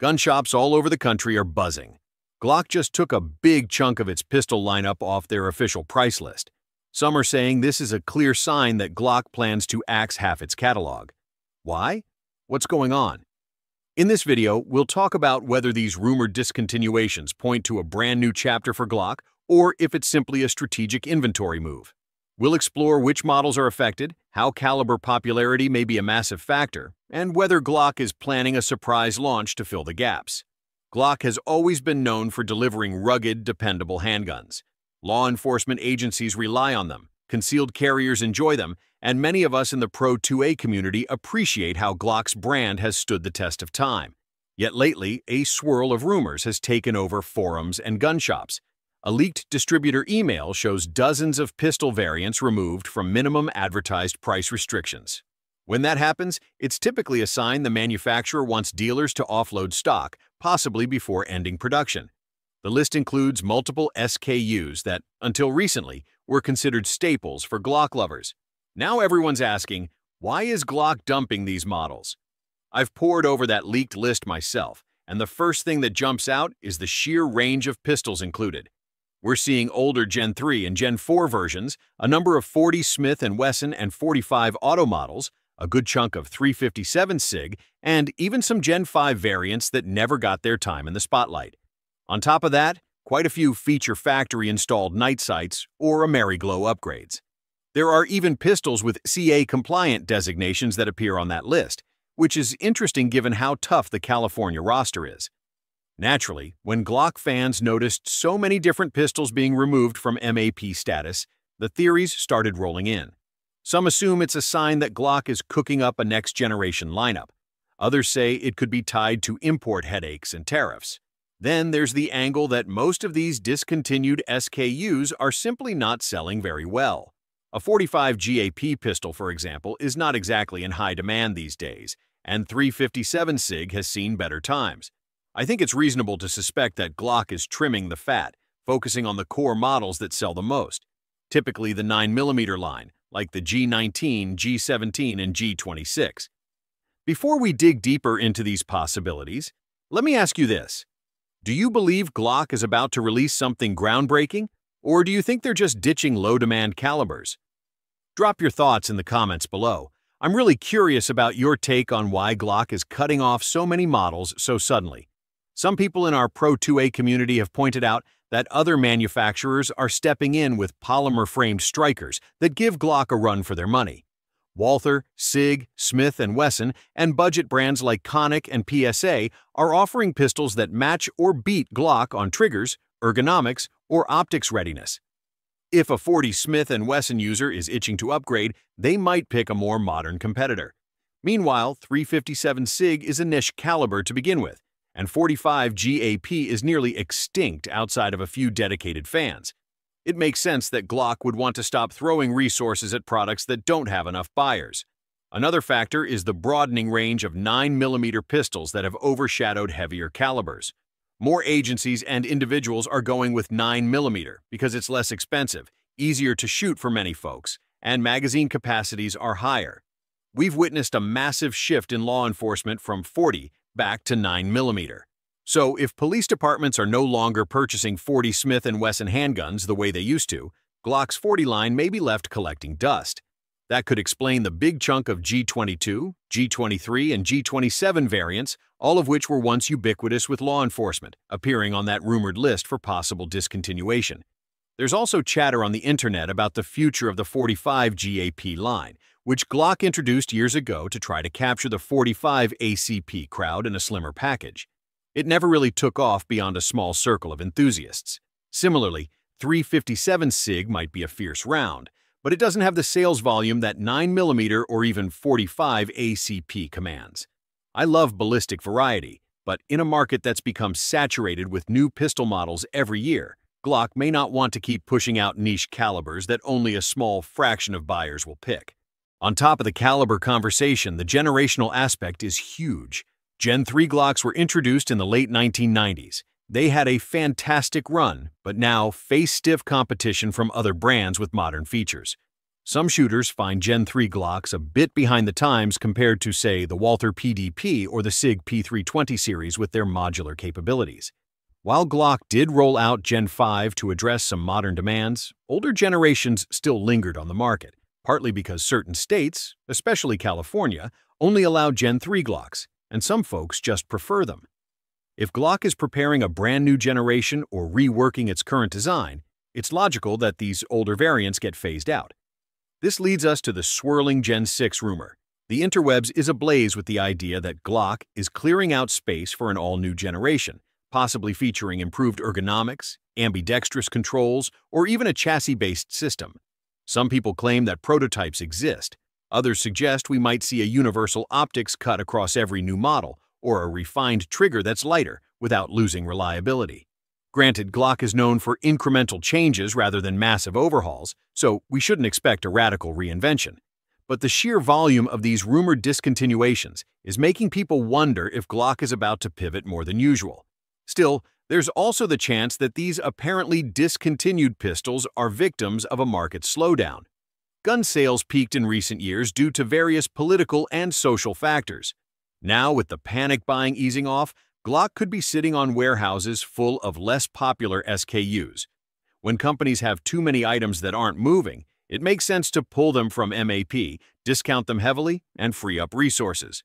Gun shops all over the country are buzzing. Glock just took a big chunk of its pistol lineup off their official price list. Some are saying this is a clear sign that Glock plans to axe half its catalog. Why? What's going on? In this video, we'll talk about whether these rumored discontinuations point to a brand new chapter for Glock or if it's simply a strategic inventory move. We'll explore which models are affected, how caliber popularity may be a massive factor, and whether Glock is planning a surprise launch to fill the gaps. Glock has always been known for delivering rugged, dependable handguns. Law enforcement agencies rely on them, concealed carriers enjoy them, and many of us in the Pro 2A community appreciate how Glock's brand has stood the test of time. Yet lately, a swirl of rumors has taken over forums and gun shops. A leaked distributor email shows dozens of pistol variants removed from minimum advertised price restrictions. When that happens, it's typically a sign the manufacturer wants dealers to offload stock, possibly before ending production. The list includes multiple SKUs that, until recently, were considered staples for Glock lovers. Now everyone's asking, why is Glock dumping these models? I've pored over that leaked list myself, and the first thing that jumps out is the sheer range of pistols included. We're seeing older Gen 3 and Gen 4 versions, a number of 40 Smith & Wesson and 45 Auto models, a good chunk of 357 SIG, and even some Gen 5 variants that never got their time in the spotlight. On top of that, quite a few feature factory-installed night sights or AmeriGlow upgrades. There are even pistols with CA-compliant designations that appear on that list, which is interesting given how tough the California roster is. Naturally, when Glock fans noticed so many different pistols being removed from MAP status, the theories started rolling in. Some assume it's a sign that Glock is cooking up a next-generation lineup. Others say it could be tied to import headaches and tariffs. Then there's the angle that most of these discontinued SKUs are simply not selling very well. A 45 GAP pistol, for example, is not exactly in high demand these days, and 357 SIG has seen better times. I think it's reasonable to suspect that Glock is trimming the fat, focusing on the core models that sell the most, typically the 9mm line, like the G19, G17, and G26. Before we dig deeper into these possibilities, let me ask you this. Do you believe Glock is about to release something groundbreaking, or do you think they're just ditching low-demand calibers? Drop your thoughts in the comments below. I'm really curious about your take on why Glock is cutting off so many models so suddenly. Some people in our Pro 2A community have pointed out that other manufacturers are stepping in with polymer-framed strikers that give Glock a run for their money. Walther, SIG, Smith & Wesson, and budget brands like Conic and PSA are offering pistols that match or beat Glock on triggers, ergonomics, or optics readiness. If a 40 Smith & Wesson user is itching to upgrade, they might pick a more modern competitor. Meanwhile, 357 SIG is a niche caliber to begin with, and 45 GAP is nearly extinct outside of a few dedicated fans. It makes sense that Glock would want to stop throwing resources at products that don't have enough buyers. Another factor is the broadening range of 9mm pistols that have overshadowed heavier calibers. More agencies and individuals are going with 9mm because it's less expensive, easier to shoot for many folks, and magazine capacities are higher. We've witnessed a massive shift in law enforcement from 40 back to 9mm. So if police departments are no longer purchasing 40 Smith & Wesson handguns the way they used to, Glock's 40 line may be left collecting dust. That could explain the big chunk of G22, G23, and G27 variants, all of which were once ubiquitous with law enforcement, appearing on that rumored list for possible discontinuation. There's also chatter on the internet about the future of the 45 GAP line, which Glock introduced years ago to try to capture the 45 ACP crowd in a slimmer package. It never really took off beyond a small circle of enthusiasts. Similarly, 357 SIG might be a fierce round, but it doesn't have the sales volume that 9mm or even 45 ACP commands. I love ballistic variety, but in a market that's become saturated with new pistol models every year, Glock may not want to keep pushing out niche calibers that only a small fraction of buyers will pick. On top of the caliber conversation, the generational aspect is huge. Gen 3 Glocks were introduced in the late 1990s. They had a fantastic run, but now face stiff competition from other brands with modern features. Some shooters find Gen 3 Glocks a bit behind the times compared to, say, the Walther PDP or the SIG P320 series with their modular capabilities. While Glock did roll out Gen 5 to address some modern demands, older generations still lingered on the market, partly because certain states, especially California, only allow Gen 3 Glocks, and some folks just prefer them. If Glock is preparing a brand new generation or reworking its current design, it's logical that these older variants get phased out. This leads us to the swirling Gen 6 rumor. The interwebs is ablaze with the idea that Glock is clearing out space for an all-new generation, possibly featuring improved ergonomics, ambidextrous controls, or even a chassis-based system. Some people claim that prototypes exist. Others suggest we might see a universal optics cut across every new model, or a refined trigger that's lighter without losing reliability. Granted, Glock is known for incremental changes rather than massive overhauls, so we shouldn't expect a radical reinvention. But the sheer volume of these rumored discontinuations is making people wonder if Glock is about to pivot more than usual. Still, there's also the chance that these apparently discontinued pistols are victims of a market slowdown. Gun sales peaked in recent years due to various political and social factors. Now, with the panic buying easing off, Glock could be sitting on warehouses full of less popular SKUs. When companies have too many items that aren't moving, it makes sense to pull them from MAP, discount them heavily, and free up resources.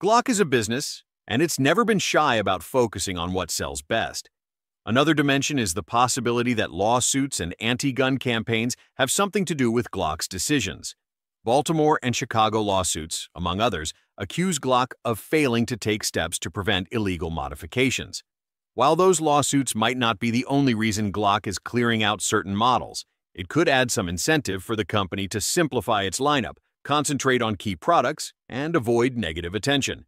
Glock is a business, and it's never been shy about focusing on what sells best. Another dimension is the possibility that lawsuits and anti-gun campaigns have something to do with Glock's decisions. Baltimore and Chicago lawsuits, among others, accuse Glock of failing to take steps to prevent illegal modifications. While those lawsuits might not be the only reason Glock is clearing out certain models, it could add some incentive for the company to simplify its lineup, concentrate on key products, and avoid negative attention.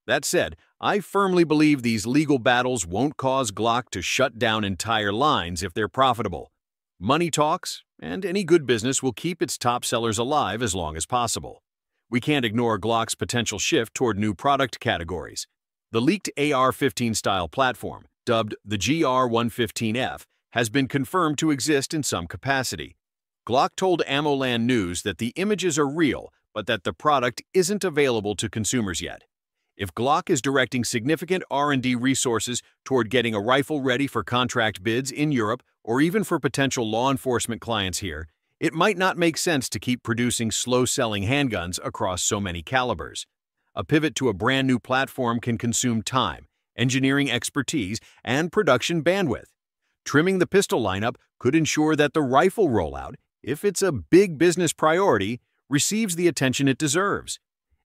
That said, I firmly believe these legal battles won't cause Glock to shut down entire lines if they're profitable. Money talks, and any good business will keep its top sellers alive as long as possible. We can't ignore Glock's potential shift toward new product categories. The leaked AR-15 style platform, dubbed the GR-115F, has been confirmed to exist in some capacity. Glock told AmmoLand News that the images are real, but that the product isn't available to consumers yet. If Glock is directing significant R&D resources toward getting a rifle ready for contract bids in Europe or even for potential law enforcement clients here, it might not make sense to keep producing slow-selling handguns across so many calibers. A pivot to a brand new platform can consume time, engineering expertise, and production bandwidth. Trimming the pistol lineup could ensure that the rifle rollout, if it's a big business priority, receives the attention it deserves.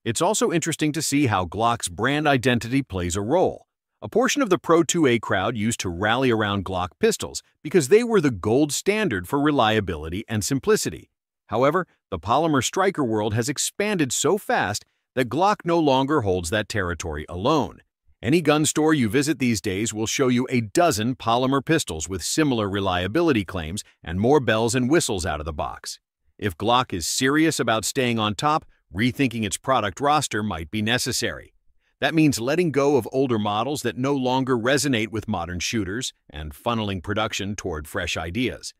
It's also interesting to see how Glock's brand identity plays a role. A portion of the Pro 2A crowd used to rally around Glock pistols because they were the gold standard for reliability and simplicity. However, the polymer striker world has expanded so fast that Glock no longer holds that territory alone. Any gun store you visit these days will show you a dozen polymer pistols with similar reliability claims and more bells and whistles out of the box. If Glock is serious about staying on top, rethinking its product roster might be necessary. That means letting go of older models that no longer resonate with modern shooters and funneling production toward fresh ideas.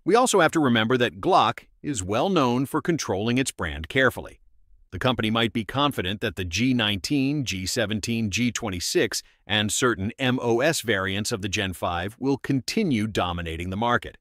We also have to remember that Glock is well known for controlling its brand carefully. The company might be confident that the G19, G17, G26, and certain MOS variants of the Gen 5 will continue dominating the market.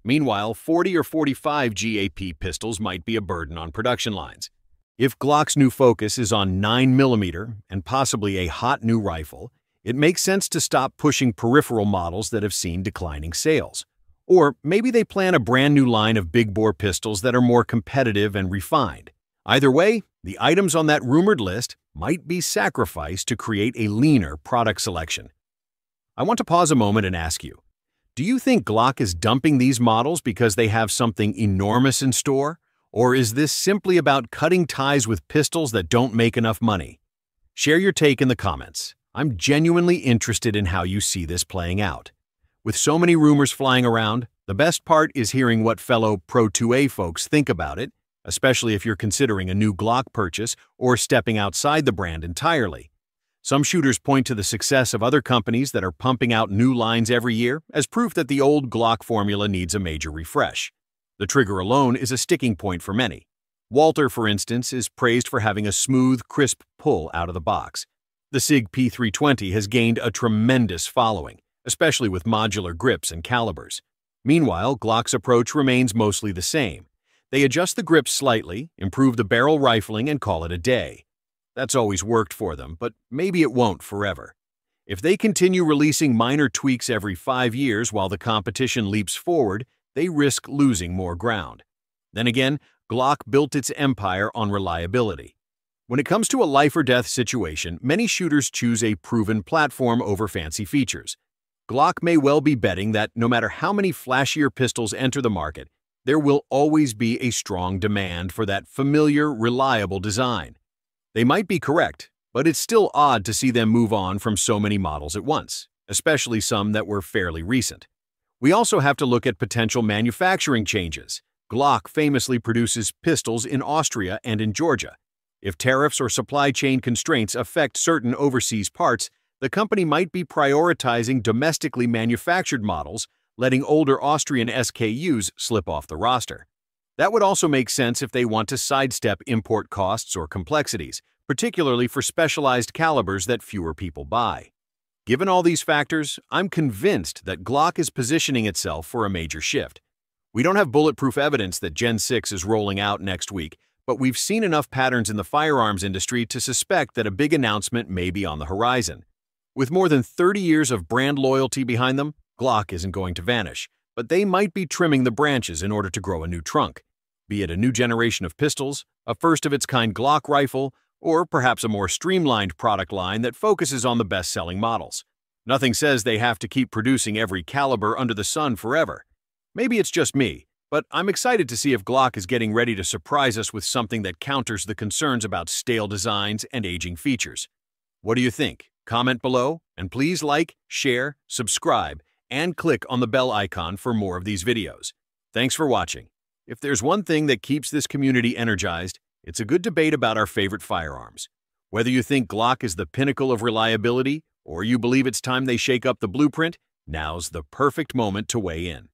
Meanwhile, 40 or 45 GAP pistols might be a burden on production lines. If Glock's new focus is on 9mm and possibly a hot new rifle, it makes sense to stop pushing peripheral models that have seen declining sales. Or maybe they plan a brand new line of big-bore pistols that are more competitive and refined. Either way, the items on that rumored list might be sacrificed to create a leaner product selection. I want to pause a moment and ask you, do you think Glock is dumping these models because they have something enormous in store? Or is this simply about cutting ties with pistols that don't make enough money? Share your take in the comments. I'm genuinely interested in how you see this playing out. With so many rumors flying around, the best part is hearing what fellow Pro 2A folks think about it, especially if you're considering a new Glock purchase or stepping outside the brand entirely. Some shooters point to the success of other companies that are pumping out new lines every year as proof that the old Glock formula needs a major refresh. The trigger alone is a sticking point for many. Walther, for instance, is praised for having a smooth, crisp pull out of the box. The SIG P320 has gained a tremendous following, especially with modular grips and calibers. Meanwhile, Glock's approach remains mostly the same. They adjust the grips slightly, improve the barrel rifling, and call it a day. That's always worked for them, but maybe it won't forever. If they continue releasing minor tweaks every 5 years while the competition leaps forward, they risk losing more ground. Then again, Glock built its empire on reliability. When it comes to a life-or-death situation, many shooters choose a proven platform over fancy features. Glock may well be betting that no matter how many flashier pistols enter the market, there will always be a strong demand for that familiar, reliable design. They might be correct, but it's still odd to see them move on from so many models at once, especially some that were fairly recent. We also have to look at potential manufacturing changes. Glock famously produces pistols in Austria and in Georgia. If tariffs or supply chain constraints affect certain overseas parts, the company might be prioritizing domestically manufactured models, letting older Austrian SKUs slip off the roster. That would also make sense if they want to sidestep import costs or complexities, particularly for specialized calibers that fewer people buy. Given all these factors, I'm convinced that Glock is positioning itself for a major shift. We don't have bulletproof evidence that Gen 6 is rolling out next week, but we've seen enough patterns in the firearms industry to suspect that a big announcement may be on the horizon. With more than 30 years of brand loyalty behind them, Glock isn't going to vanish, but they might be trimming the branches in order to grow a new trunk. Be it a new generation of pistols, a first-of-its-kind Glock rifle, or perhaps a more streamlined product line that focuses on the best-selling models. Nothing says they have to keep producing every caliber under the sun forever. Maybe it's just me, but I'm excited to see if Glock is getting ready to surprise us with something that counters the concerns about stale designs and aging features. What do you think? Comment below, and please like, share, subscribe, and click on the bell icon for more of these videos. Thanks for watching. If there's one thing that keeps this community energized, it's a good debate about our favorite firearms. Whether you think Glock is the pinnacle of reliability, or you believe it's time they shake up the blueprint, now's the perfect moment to weigh in.